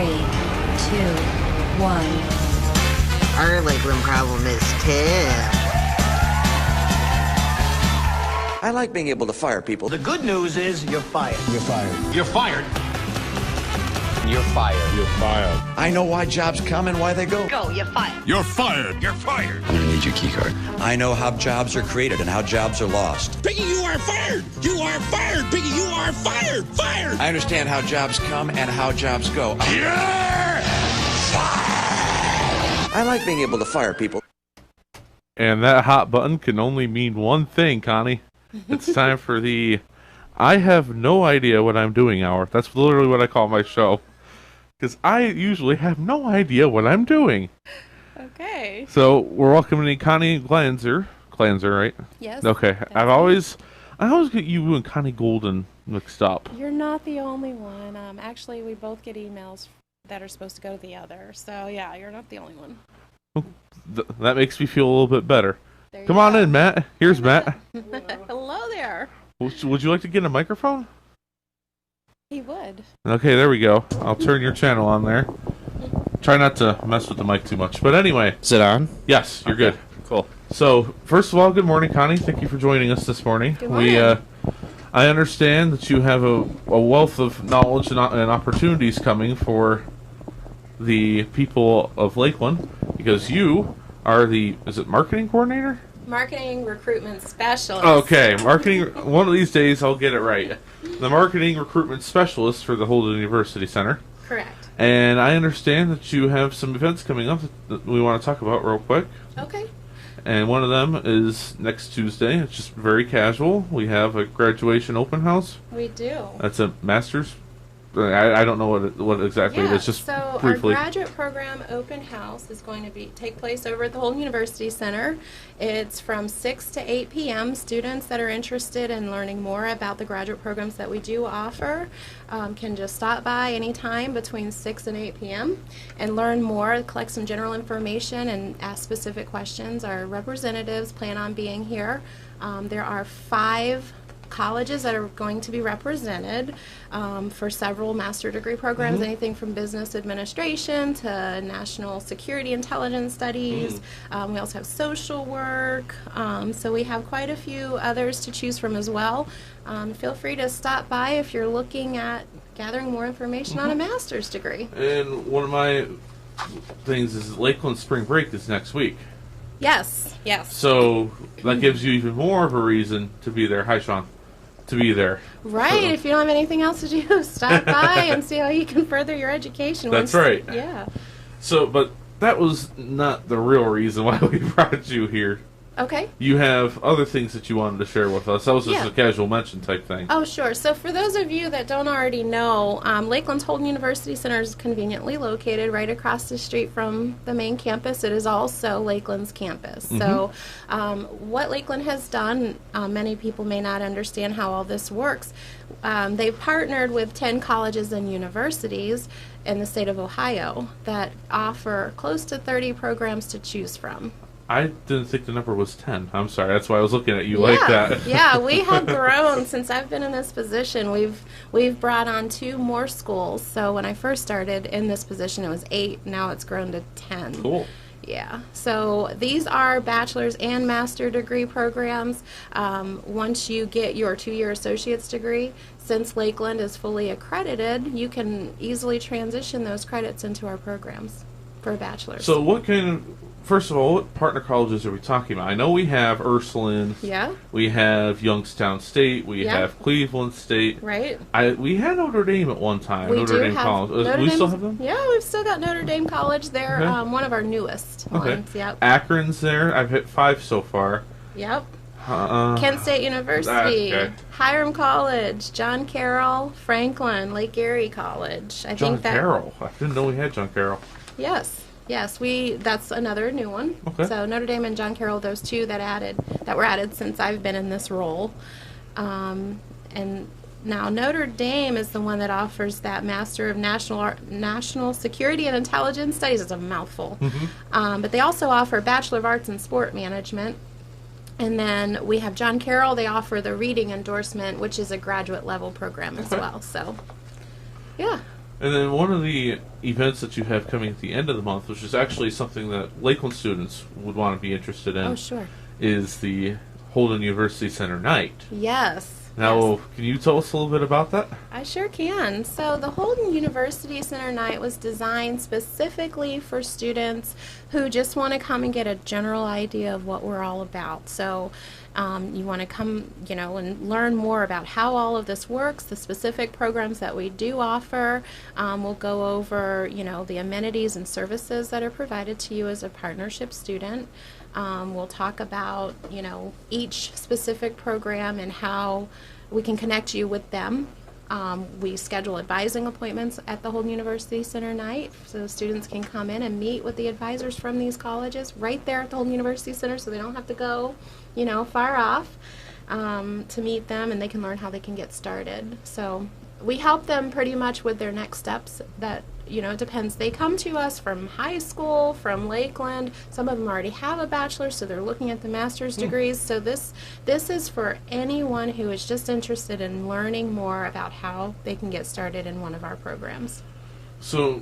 1. Our Lakeland problem is 10. I like being able to fire people. The good news is you're fired. You're fired. You're fired. You're fired. You're fired. I know why jobs come and why they go. Go, you're fired. You're fired. You're fired. I'm gonna need your key card. I know how jobs are created and how jobs are lost. Piggy, you are fired! You are fired! Piggy, you are fired! Fired! I understand how jobs come and how jobs go. You're fired! I like being able to fire people. And that hot button can only mean one thing, Connie. It's time for the I have no idea what I'm doing hour. That's literally what I call my show. Because I usually have no idea what I'm doing. Okay. So we're welcoming Connie Glanzer. Glanzer, right? Yes. Okay. I always get you and Connie Golden mixed up. You're not the only one. Actually, we both get emails that are supposed to go to the other. So, yeah, you're not the only one. That makes me feel a little bit better. There you Come on go. in, Matt. Here's Matt. Hello there. Would you like to get a microphone? He would. Okay, there we go. I'll turn your channel on there. Try not to mess with the mic too much. But anyway. Is it on? Yes, you're good. Cool. So, first of all, good morning, Connie. Thank you for joining us this morning. Good morning. I understand that you have a wealth of knowledge and opportunities coming for the people of Lakeland, because you are is it marketing coordinator? Marketing recruitment specialist. Okay, marketing. One of these days I'll get it right. The marketing recruitment specialist for the Holden University Center. Correct. And I understand that you have some events coming up that we want to talk about real quick. Okay. And one of them is next Tuesday. It's just very casual. We have a graduation open house. We do. That's a master's. I don't know what exactly it is. Just so briefly. Our graduate program open house is going to take place over at the Holden University Center. It's from 6 to 8 p.m. Students that are interested in learning more about the graduate programs that we do offer can just stop by anytime between 6 and 8 p.m. and learn more, collect some general information, and ask specific questions. Our representatives plan on being here. There are 5 colleges that are going to be represented for several master degree programs, anything from business administration to national security intelligence studies. We also have social work, so we have quite a few others to choose from as well. Feel free to stop by if you're looking at gathering more information on a master's degree. And one of my things is Lakeland spring break is next week. Yes, yes. So that gives you even more of a reason to be there. Hi, Sean. To be there. Right, if you don't have anything else to do, stop by and see how you can further your education. That's right. Yeah. So, but that was not the real reason why we brought you here. Okay. You have other things that you wanted to share with us. That was just a casual mention type thing. Oh, sure. So for those of you that don't already know, Lakeland's Holden University Center is conveniently located right across the street from the main campus. It is also Lakeland's campus. So what Lakeland has done, many people may not understand how all this works. They've partnered with 10 colleges and universities in the state of Ohio that offer close to 30 programs to choose from. I didn't think the number was 10. I'm sorry. That's why I was looking at you like that. Yeah, we have grown since I've been in this position. We've brought on 2 more schools. So when I first started in this position, it was 8. Now it's grown to 10. Cool. Yeah. So these are bachelor's and master degree programs. Once you get your 2-year associate's degree, since Lakeland is fully accredited, you can easily transition those credits into our programs for a bachelor's. So what kind of... First of all, what partner colleges are we talking about? I know we have Ursuline. Yeah. We have Youngstown State. We have Cleveland State. Right. We had Notre Dame at one time. We Notre do Dame have College. We still have them? Yeah, we've still got Notre Dame College there. One of our newest ones. Yep. Akron's there. I've hit 5 so far. Yep. Kent State University, Hiram College, John Carroll, Franklin, Lake Erie College. John Carroll. I didn't know we had John Carroll. Yes. Yes, that's another new one. Okay. So Notre Dame and John Carroll, those 2 that were added since I've been in this role. And now Notre Dame is the one that offers that Master of National Security and Intelligence Studies. It's a mouthful. But they also offer Bachelor of Arts in Sport Management. And then we have John Carroll. They offer the Reading Endorsement, which is a graduate level program as well. So, yeah. And then one of the events that you have coming at the end of the month, which is actually something that Lakeland students would want to be interested in, Oh, sure. is the Holden University Center Night. Yes. Now, yes. Can you tell us a little bit about that? I sure can. So the Holden University Center Night was designed specifically for students who just want to come and get a general idea of what we're all about. So you want to come, and learn more about how all of this works, the specific programs that we do offer. We'll go over, the amenities and services that are provided to you as a partnership student. We'll talk about, each specific program and how we can connect you with them. We schedule advising appointments at the Holden University Center Night, so students can come in and meet with the advisors from these colleges right there at the Holden University Center, so they don't have to go, far off to meet them, and they can learn how they can get started. So we help them pretty much with their next steps. That it depends. They come to us from high school, from Lakeland. Some of them already have a bachelor's, so they're looking at the master's degrees. So this is for anyone who is just interested in learning more about how they can get started in one of our programs. So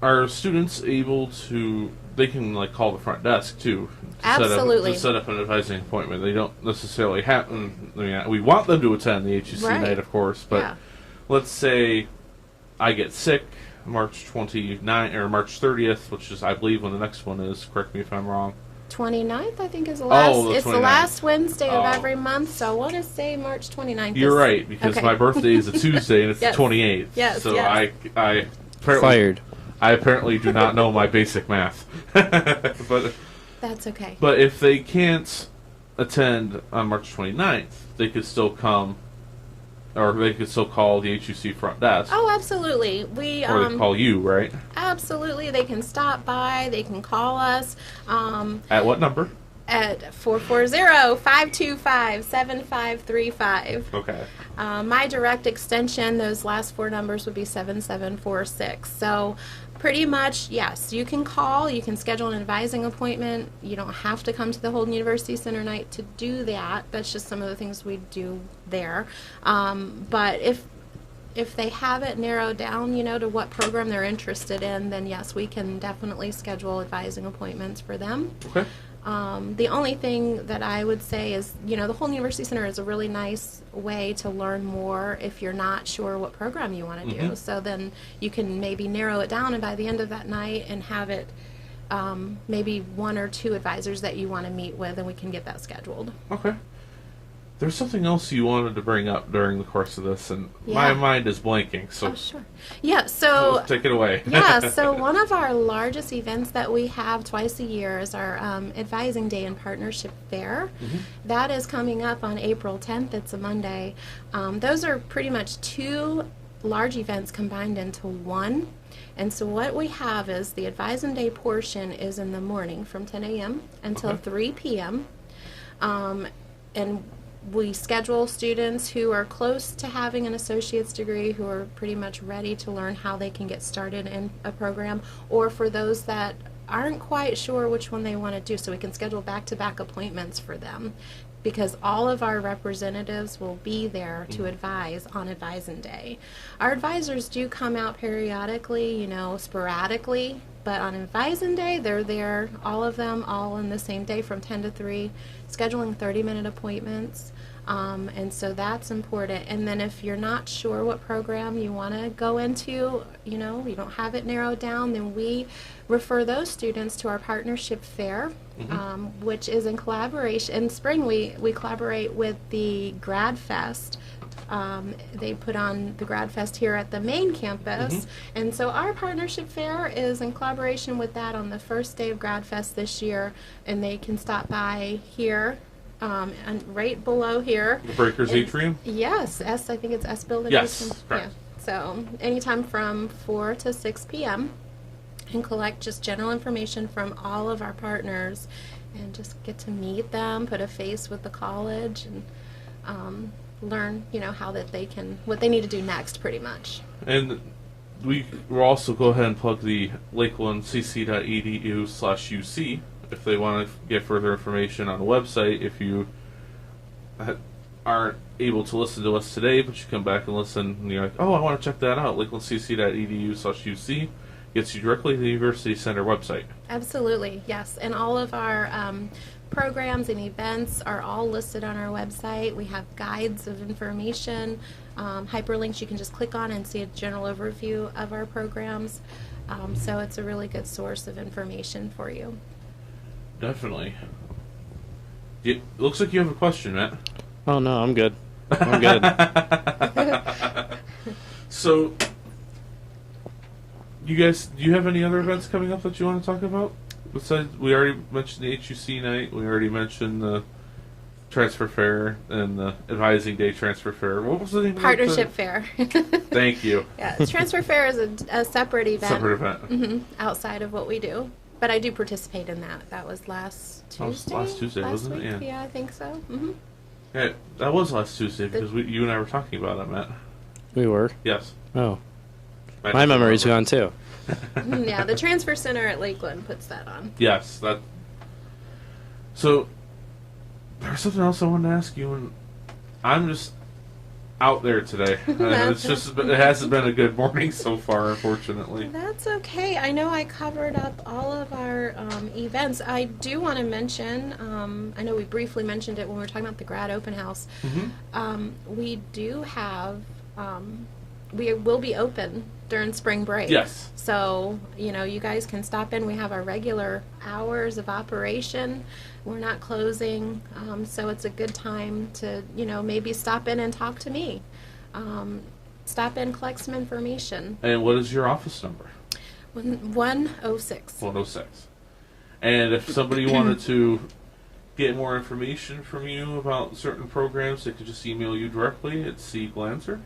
are students able to, they can call the front desk too Absolutely. to set up an advising appointment. They don't necessarily have, we want them to attend the HUC Right. night, of course, but Yeah. let's say I get sick March 29th or March 30th, which is, I believe, when the next one is. Correct me if I'm wrong. 29th, I think, is the last. Oh, the it's 29th. the last Wednesday of Oh. every month, so I want to say March 29th. You're is- right, because okay. my birthday is a Tuesday and it's Yes. the 28th. Yes, So yes. I apparently, Fired. I apparently do not know my basic math. but That's okay. But if they can't attend on March 29th, they could still come, or they could still call the HUC front desk. Oh, absolutely. We Or they can call you, right? absolutely. They can stop by. They can call us At what number? at 440-525-7535. Okay. My direct extension, those last four numbers would be 7746. So pretty much, yes, you can call, you can schedule an advising appointment. You don't have to come to the Holden University Center Night to do that. That's just some of the things we do there. But if they have it narrowed down, to what program they're interested in, then yes, we can definitely schedule advising appointments for them. Okay. The only thing that I would say is, the Holden University Center is a really nice way to learn more if you're not sure what program you want to do. So then you can maybe narrow it down, and by the end of that night and have it maybe one or two advisors that you want to meet with, and we can get that scheduled. Okay. There's something else you wanted to bring up during the course of this, and my Yeah. mind is blanking, so Oh, sure. Yeah, so take it away. yeah, so one of our largest events that we have twice a year is our Advising Day and Partnership Fair. That is coming up on April 10th. It's a Monday. Those are pretty much two large events combined into one. And so what we have is the Advising Day portion is in the morning from 10 a.m. until 3 p.m. And we schedule students who are close to having an associate's degree, who are pretty much ready to learn how they can get started in a program, or for those that aren't quite sure which one they want to do, so we can schedule back-to-back appointments for them, because all of our representatives will be there to advise on Advising Day. Our advisors do come out periodically, sporadically, but on Advising Day, they're there, all of them, all in the same day from 10 to 3, scheduling 30-minute appointments. And so that's important. And then if you're not sure what program you want to go into, you don't have it narrowed down, then we refer those students to our partnership fair, which is in collaboration. In spring, we collaborate with the Grad Fest. They put on the Grad Fest here at the main campus, and so our partnership fair is in collaboration with that on the first day of Grad Fest this year, and they can stop by here, and right below here. The Breakers Atrium? Yes, I think it's S Building. Yes, correct. Yeah. So anytime from 4 to 6 p.m. and collect just general information from all of our partners, and just get to meet them, put a face with the college, and learn, how that they can, what they need to do next, pretty much. And we'll also go ahead and plug the lakelandcc.edu/UC if they want to get further information on the website. If you aren't able to listen to us today, but you come back and listen, and you're like, oh, I want to check that out. lakelandcc.edu/UC gets you directly to the University Center website. Absolutely, yes. And all of our programs and events are all listed on our website. We have guides of information, hyperlinks you can just click on and see a general overview of our programs. So it's a really good source of information for you. Definitely. It looks like you have a question, Matt. Oh, no, I'm good. I'm good. So, you guys, do you have any other events coming up that you want to talk about? Besides, we already mentioned the HUC night. We already mentioned the transfer fair and the advising day transfer fair. What was the name? Partnership fair. Thank you. Yeah, transfer fair is a separate event. Separate event. Outside of what we do. But I do participate in that. That was last Tuesday. Last Tuesday, wasn't week? it? Yeah, I think so. Yeah, that was last Tuesday because you and I were talking about it, Matt. We were? Yes. Oh. Matt, My memory's gone, too. Yeah, the transfer center at Lakeland puts that on. Yes, that. So, there's something else I wanted to ask you, and I'm just out there today. It's just it hasn't been a good morning so far, unfortunately. That's okay. I know I covered up all of our events. I do want to mention, I know we briefly mentioned it when we were talking about the grad open house. We do have, we will be open during spring break. Yes. So, you guys can stop in. We have our regular hours of operation. We're not closing, so it's a good time to, maybe stop in and talk to me. Stop in, collect some information. And what is your office number? 106. 106. And if somebody wanted to get more information from you about certain programs, they could just email you directly at cglanzer.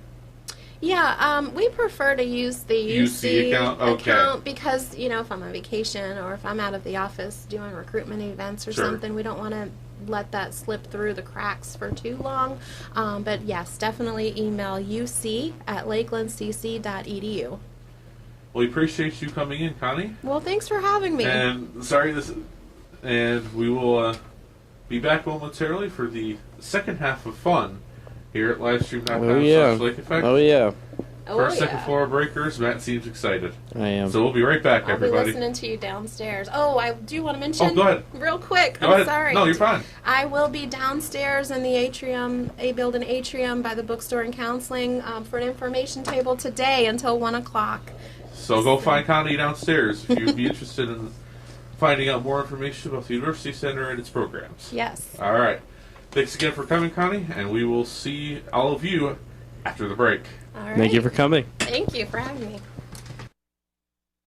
Yeah, we prefer to use the UC account because, if I'm on vacation or if I'm out of the office doing recruitment events or Sure. something, we don't want to let that slip through the cracks for too long. But yes, definitely email uc@lakelandcc.edu. Well, we appreciate you coming in, Connie. Well, thanks for having me. And and we will be back momentarily for the second half of fun here at livestream.com. Oh, yeah. Lake Effect. Oh, yeah. First, second floor breakers. Matt seems excited. I am. So we'll be right back, I'll everybody. be listening to you downstairs. Oh, I do want to mention. Oh, go ahead. Real quick. Go I'm ahead. sorry. No, you're fine. I will be downstairs in the atrium, A-building atrium by the bookstore and counseling for an information table today until 1 o'clock. So go find Connie downstairs if you'd be interested in finding out more information about the University Center and its programs. Yes. All right. Thanks again for coming, Connie, and we will see all of you after the break. All right. Thank you for coming. Thank you for having me.